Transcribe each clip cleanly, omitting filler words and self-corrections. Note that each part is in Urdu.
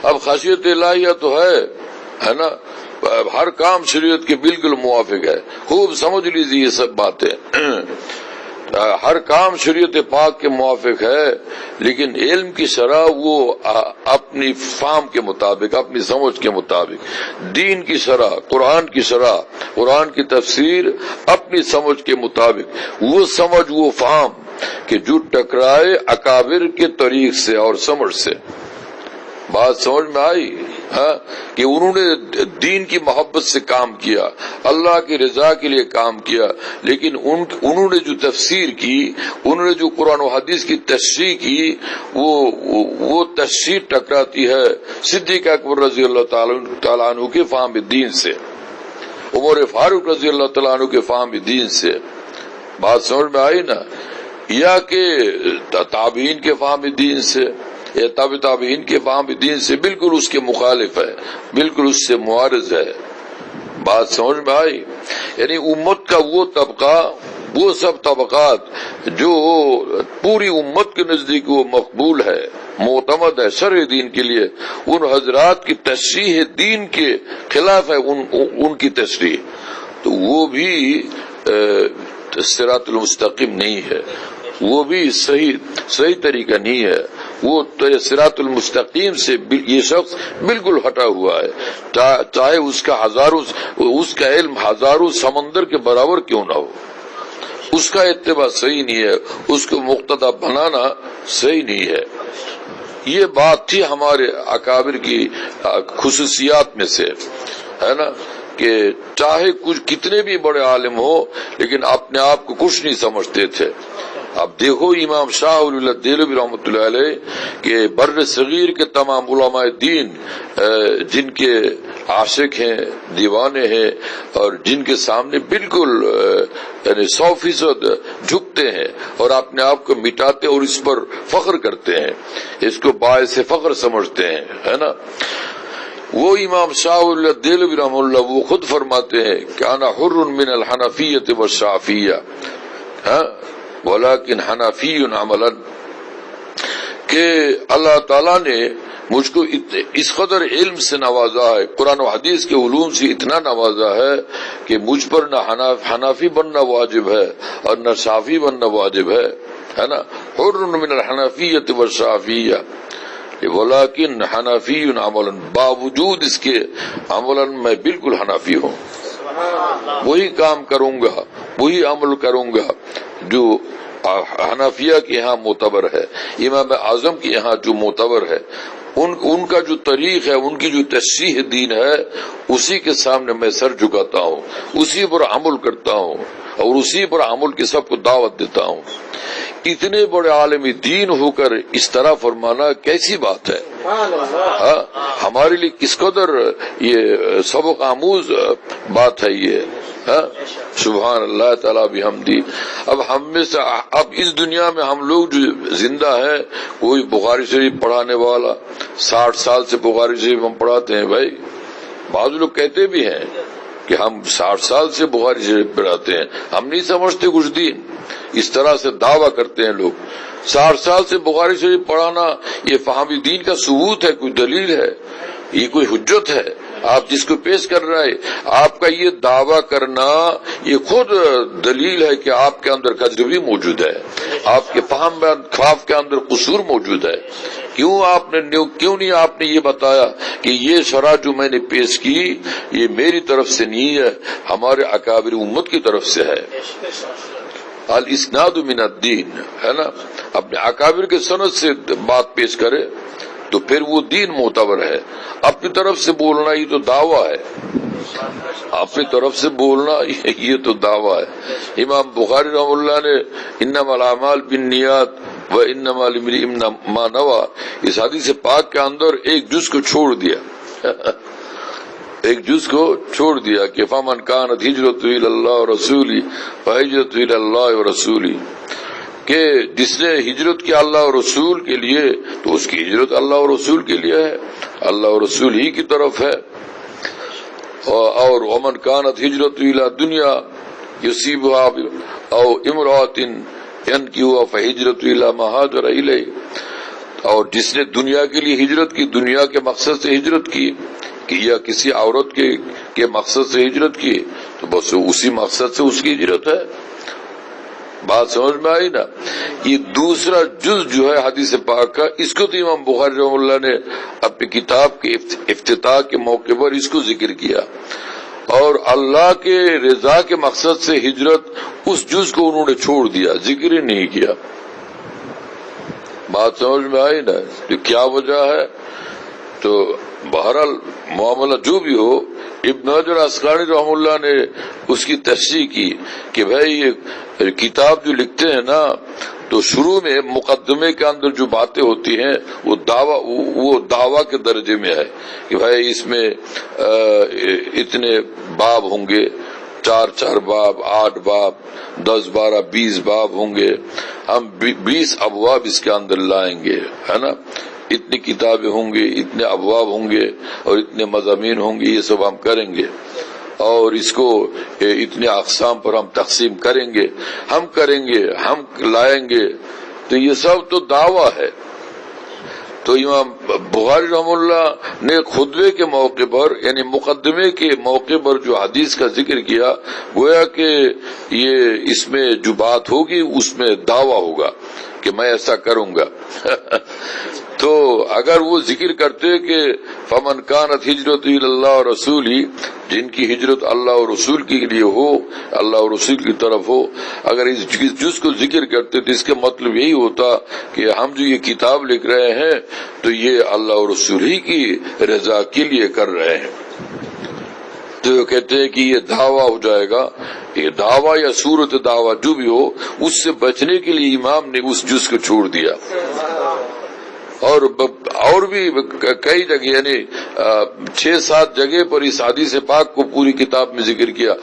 اب خشیت الہیہ تو ہے نا، ہر کام شریعت کے بالکل موافق ہے. خوب سمجھ لیجیے یہ سب باتیں. ہر کام شریعت پاک کے موافق ہے، لیکن علم کی شرح وہ اپنی فہم کے مطابق، اپنی سمجھ کے مطابق. دین کی شرح، قرآن کی شرح، قرآن کی تفسیر اپنی سمجھ کے مطابق. وہ سمجھ، وہ فہم کہ جو ٹکرائے اکابر کے طریق سے اور سمجھ سے. بات سمجھ میں آئی؟ ہاں، کہ انہوں نے دین کی محبت سے کام کیا، اللہ کی رضا کے لیے کام کیا، لیکن انہوں نے جو تفسیر کی، انہوں نے جو قرآن و حدیث کی تشریح کی، وہ تشریح ٹکراتی ہے صدیق اکبر رضی اللہ تعالیٰ عنہ کے فہم دین سے، عمر فاروق رضی اللہ تعالیٰ عنہ کے فہم دین سے. بات سمجھ میں آئی نا؟ یا کہ تابعین کے فہم دین سے، یا تابعین کے فہم دین سے بالکل اس کے مخالف ہے، بالکل اس سے معارض ہے. بات سمجھ میں آئی؟ یعنی امت کا وہ طبقہ، وہ سب طبقات جو پوری امت کے نزدیک وہ مقبول ہے، معتمد ہے شرع دین کے لیے، ان حضرات کی تشریح دین کے خلاف ہے ان کی تشریح، تو وہ بھی صراط المستقیم نہیں ہے، وہ بھی صحیح طریقہ نہیں ہے. وہ صراط المستقیم سے یہ شخص بالکل ہٹا ہوا ہے، چاہے اس کا علم ہزاروں سمندر کے برابر کیوں نہ ہو. اس کا اتباع صحیح نہیں ہے، اس کو مقتدی بنانا صحیح نہیں ہے. یہ بات تھی ہمارے اکابر کی خصوصیات میں سے، ہے نا، کہ چاہے کچھ کتنے بھی بڑے عالم ہو لیکن اپنے آپ کو کچھ نہیں سمجھتے تھے. اب دیکھو امام شاہ ولی اللہ دہلوی رحمۃ اللہ علیہ کہ بر صغیر کے تمام علماء دین جن کے عاشق ہیں، دیوانے ہیں، اور جن کے سامنے بالکل یعنی 100% جھکتے ہیں اور اپنے آپ کو مٹاتے اور اس پر فخر کرتے ہیں، اس کو باعث فخر سمجھتے ہیں، ہے نا. وہ امام شاہ ولی اللہ دہلوی رحمۃ اللہ وہ خود فرماتے ہیں کہ انا حر من الحنفیۃ والشافعیہ، ہاں، ولیکن حنفی عملا، کہ اللہ تعالیٰ نے مجھ کو اس قدر علم سے نوازا ہے، قرآن و حدیث کے علوم سے اتنا نوازا ہے کہ مجھ پر نہ حنفی بننا واجب ہے اور نہ شافعی بننا واجب ہے نا. حر من الحنفیۃ والشافعیہ ولیکن حنفی عملا، باوجود اس کے عملا میں بالکل حنفی ہوں. وہی کام کروں گا، وہی عمل کروں گا جو حنفیہ کے یہاں معتبر ہے، امام اعظم کے یہاں جو معتبر ہے، ان کا جو طریق ہے، ان کی جو تشریح دین ہے، اسی کے سامنے میں سر جھکاتا ہوں، اسی پر عمل کرتا ہوں اور اسی پر عمل کی سب کو دعوت دیتا ہوں. اتنے بڑے عالم دین ہو کر اس طرح فرمانا کیسی بات ہے؟ ہمارے لیے کس قدر یہ سبق آموز بات ہے یہ. سبحان اللہ تعالیٰ بحمدی. اب ہم میں سے، اب اس دنیا میں ہم لوگ جو زندہ ہیں، کوئی بخاری شریف پڑھانے والا 60 سال سے بخاری شریف ہم پڑھاتے ہیں. بھائی بعض لوگ کہتے بھی ہیں کہ ہم 60 سال سے بخاری شریف پڑھاتے ہیں، ہم نہیں سمجھتے کچھ دین. اس طرح سے دعویٰ کرتے ہیں لوگ. 60 سال سے بخاری شریف پڑھانا یہ فہم دین کا ثبوت ہے، کوئی دلیل ہے، یہ کوئی حجت ہے آپ جس کو پیش کر رہے ہیں. آپ کا یہ دعویٰ کرنا یہ خود دلیل ہے کہ آپ کے اندر کجروی موجود ہے، آپ کے فہم خواف کے اندر قصور موجود ہے. کیوں نہیں آپ نے یہ بتایا کہ یہ شرح جو میں نے پیش کی یہ میری طرف سے نہیں ہے، ہمارے اکابر امت کی طرف سے ہے. الاسناد من الدین، ہے نا. اپنے اکابر کے سند سے بات پیش کرے تو پھر وہ دین معتبر ہے. اپنی طرف سے بولنا یہ تو دعویٰ ہے، اپنی طرف سے بولنا یہ تو دعویٰ ہے. امام بخاری رحمہ اللہ نے انما الاعمال بالنیات وانما لامرئ ما نوى، اس حدیث پاک کے اندر ایک جز کو چھوڑ دیا ایک جز کو چھوڑ دیا کہ فمن کانت ہجرتہ الی اللہ ورسولہ فہجرتہ الی اللہ ورسولہ، کہ جس نے ہجرت کی اللہ اور رسول کے لیے تو اس کی ہجرت اللہ اور رسول کے لیے ہے، اللہ اور رسول ہی کی طرف ہے. اور ومن کانت ہجرتہ الی دنیا یصیبها او امرأۃ ینکحها فہجرتہ الی ما ہاجر الیہ، اور جس نے دنیا کے لیے ہجرت کی، دنیا کے مقصد سے ہجرت کی کہ یا کسی عورت کے مقصد سے ہجرت کی، تو بس اسی مقصد سے اس کی ہجرت ہے. بات سمجھ میں آئی نا. یہ دوسرا جز جو ہے حدیث پاک کا، اس کو تو امام بخاری رحمہ اللہ نے اپنی کتاب کے افتتاح کے موقع پر اس کو ذکر کیا، اور اللہ کے رضا کے مقصد سے ہجرت اس جز کو انہوں نے چھوڑ دیا، ذکر ہی نہیں کیا. بات سمجھ میں آئی نا. تو کیا وجہ ہے؟ تو بہرحال معاملہ جو بھی ہو، ابن حجر عسقلانی رحمہ اللہ نے اس کی تصحیح کی کہ بھائی یہ کتاب جو لکھتے ہیں نا، تو شروع میں مقدمے کے اندر جو باتیں ہوتی ہیں وہ دعویٰ کے درجے میں ہے کہ بھائی اس میں اتنے باب ہوں گے، 4 باب، 8 باب، 10 12 20 باب ہوں گے، ہم 20 ابواب اس کے اندر لائیں گے، ہے نا. اتنی کتابیں ہوں گی، اتنے ابواب ہوں گے اور اتنے مضامین ہوں گے، یہ سب ہم کریں گے، اور اس کو اتنے اقسام پر ہم تقسیم کریں گے، ہم لائیں گے. تو یہ سب تو دعویٰ ہے. تو امام بخاری رحمہ اللہ نے خطبے کے موقع پر، یعنی مقدمے کے موقع پر جو حدیث کا ذکر کیا، گویا کہ یہ اس میں جو بات ہوگی اس میں دعویٰ ہوگا کہ میں ایسا کروں گا. تو اگر وہ ذکر کرتے کہ فمن کانت ہجرت الی اللہ و رسولہ، جن کی ہجرت اللہ اور رسول کے لیے ہو، اللہ اور رسول کی طرف ہو، اگر اس جز کو ذکر کرتے تو اس کا مطلب یہی ہوتا کہ ہم جو یہ کتاب لکھ رہے ہیں تو یہ اللہ اور رسول ہی کی رضا کے لیے کر رہے ہیں. تو یہ کہتے ہیں کہ یہ دعویٰ ہو جائے گا. یہ دعویٰ یا صورت دعویٰ جو بھی ہو، اس سے بچنے کے لیے امام نے اس جز کو چھوڑ دیا. اور بھی کئی جگہ، یعنی 6-7 جگہ پر اس حدیث پاک کو پوری کتاب میں ذکر کیا،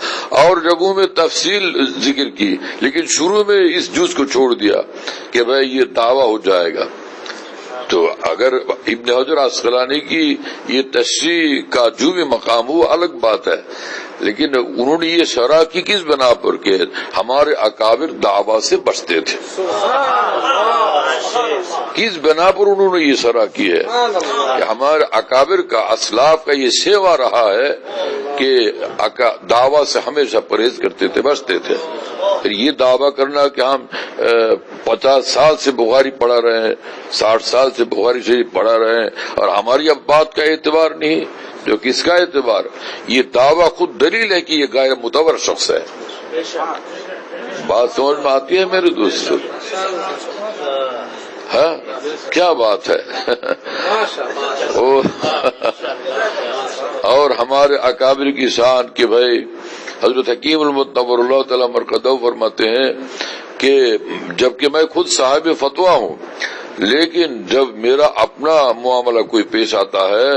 اور جگہوں میں تفصیل ذکر کی، لیکن شروع میں اس جز کو چھوڑ دیا کہ بھائی یہ دعویٰ ہو جائے گا. تو اگر ابن حجر عسقلانی کی یہ تشریح کا جو بھی مقام ہو الگ بات ہے، لیکن انہوں نے یہ شرح کی کس بنا پر کہ ہمارے اکابر دعویٰ سے بچتے تھے. کس بنا پر انہوں نے یہ شرح کی ہے کہ ہمارے اکابر کا، اسلاف کا یہ سیوا رہا ہے کہ دعویٰ سے ہمیشہ پرہیز کرتے تھے، بچتے تھے. پھر یہ دعویٰ کرنا کہ ہم 50 سال سے بخاری پڑھا رہے ہیں، 60 سال سے بخاری شریف پڑھا رہے ہیں، اور ہماری اب بات کا اعتبار نہیں، جو کس کا اعتبار؟ یہ دعویٰ خود دلیل ہے کہ یہ غیر معتبر شخص ہے. بات سمجھ میں آتی ہے میرے دوستو؟ ہاں، کیا بات ہے. اور ہمارے اکابر کی شان کہ بھائی حضرت حکیم المتنور اللہ تعالی مرقدہ فرماتے ہیں کہ جبکہ میں خود صاحب فتویٰ ہوں، لیکن جب میرا اپنا معاملہ کوئی پیش آتا ہے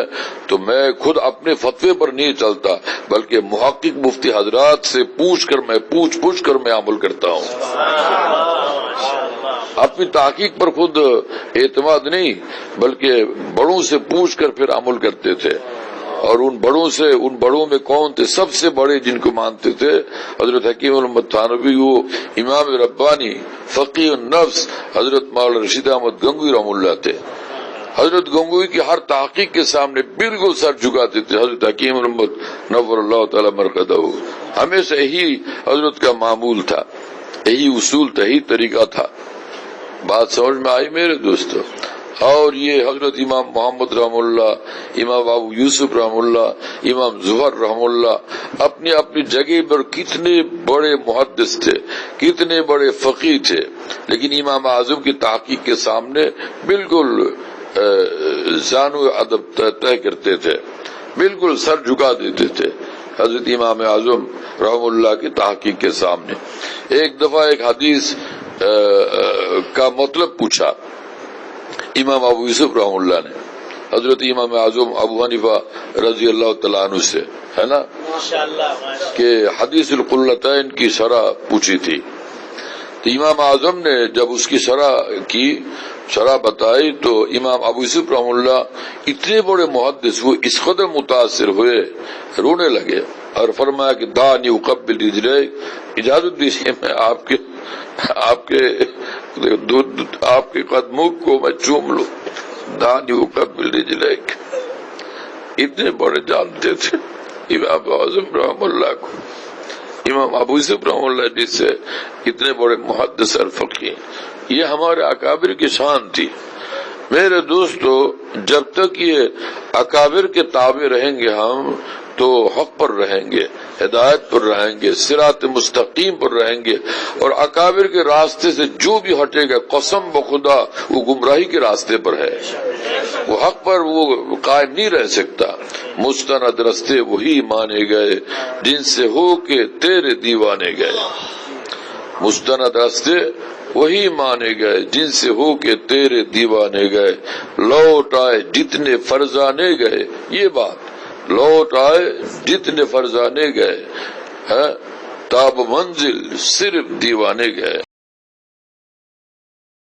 تو میں خود اپنے فتوے پر نہیں چلتا، بلکہ محقق مفتی حضرات سے پوچھ کر میں عمل کرتا ہوں. اپنی تحقیق پر خود اعتماد نہیں، بلکہ بڑوں سے پوچھ کر پھر عمل کرتے تھے. اور ان بڑوں میں کون تھے؟ سب سے بڑے جن کو مانتے تھے حضرت حکیم محمد تھانوی، وہ امام ربانی فقیہ النفس حضرت مولانا رشید احمد گنگوئی رحمہ اللہ تھے. حضرت گنگوئی کی ہر تحقیق کے سامنے بالکل سر جھکاتے تھے حضرت حکیم محمد نور اللہ تعالی مرقدہ. ہمیشہ یہی حضرت کا معمول تھا، یہی اصول تھا، یہی طریقہ تھا. بات سمجھ میں آئی میرے دوستو؟ اور یہ حضرت امام محمد رحم اللہ، امام ابو یوسف رحم اللہ، امام ظفر رحم اللہ اپنی اپنی جگہ پر کتنے بڑے محدث تھے، کتنے بڑے فقیہ تھے، لیکن امام اعظم کی تحقیق کے سامنے بالکل زانو ادب طے کرتے تھے، بالکل سر جھکا دیتے تھے حضرت امام اعظم رحم اللہ کی تحقیق کے سامنے. ایک دفعہ ایک حدیث کا مطلب پوچھا امام ابو یوسف رحم اللہ نے حضرت امام اعظم ابو حنیفہ رضی اللہ تعالیٰ عنہ سے، ہے نا، کہ حدیث القلتین کی شرح پوچھی تھی. تو امام اعظم نے جب اس کی شرح بتائی تو امام ابو یوسف رحم اللہ اتنے بڑے محدث وہ اس قدر متاثر ہوئے، رونے لگے اور فرمایا کہ دانی اقبل رجلیک، اجازت دیجیے میں آپ کے قدموں کو میں چوم لوں. دانی وقبل رجلیک، اتنے بڑے جانتے تھے امام اعظم رحمہ اللہ کو، امام ابو یوسف رحمہ اللہ جس سے اتنے بڑے محدث اور فقیہ، یہ ہمارے اکابر کی شان تھی۔ میرے دوستو، جب تک یہ اکابر کے تابع رہیں گے ہم تو حق پر رہیں گے، ہدایت پر رہیں گے، صراط مستقیم پر رہیں گے، اور اکابر کے راستے سے جو بھی ہٹے گا قسم بخدا وہ گمراہی کے راستے پر ہے، وہ حق پر وہ قائم نہیں رہ سکتا۔ مستند راستے وہی مانے گئے جن سے ہو کے تیرے دیوانے گئے، مستند راستے وہی مانے گئے جن سے ہو کے تیرے دیوانے گئے، لوٹ آئے جتنے فرزانے گئے، یہ بات لوٹ آئے جتنے فرزانے گئے، تاب منزل صرف دیوانے گئے۔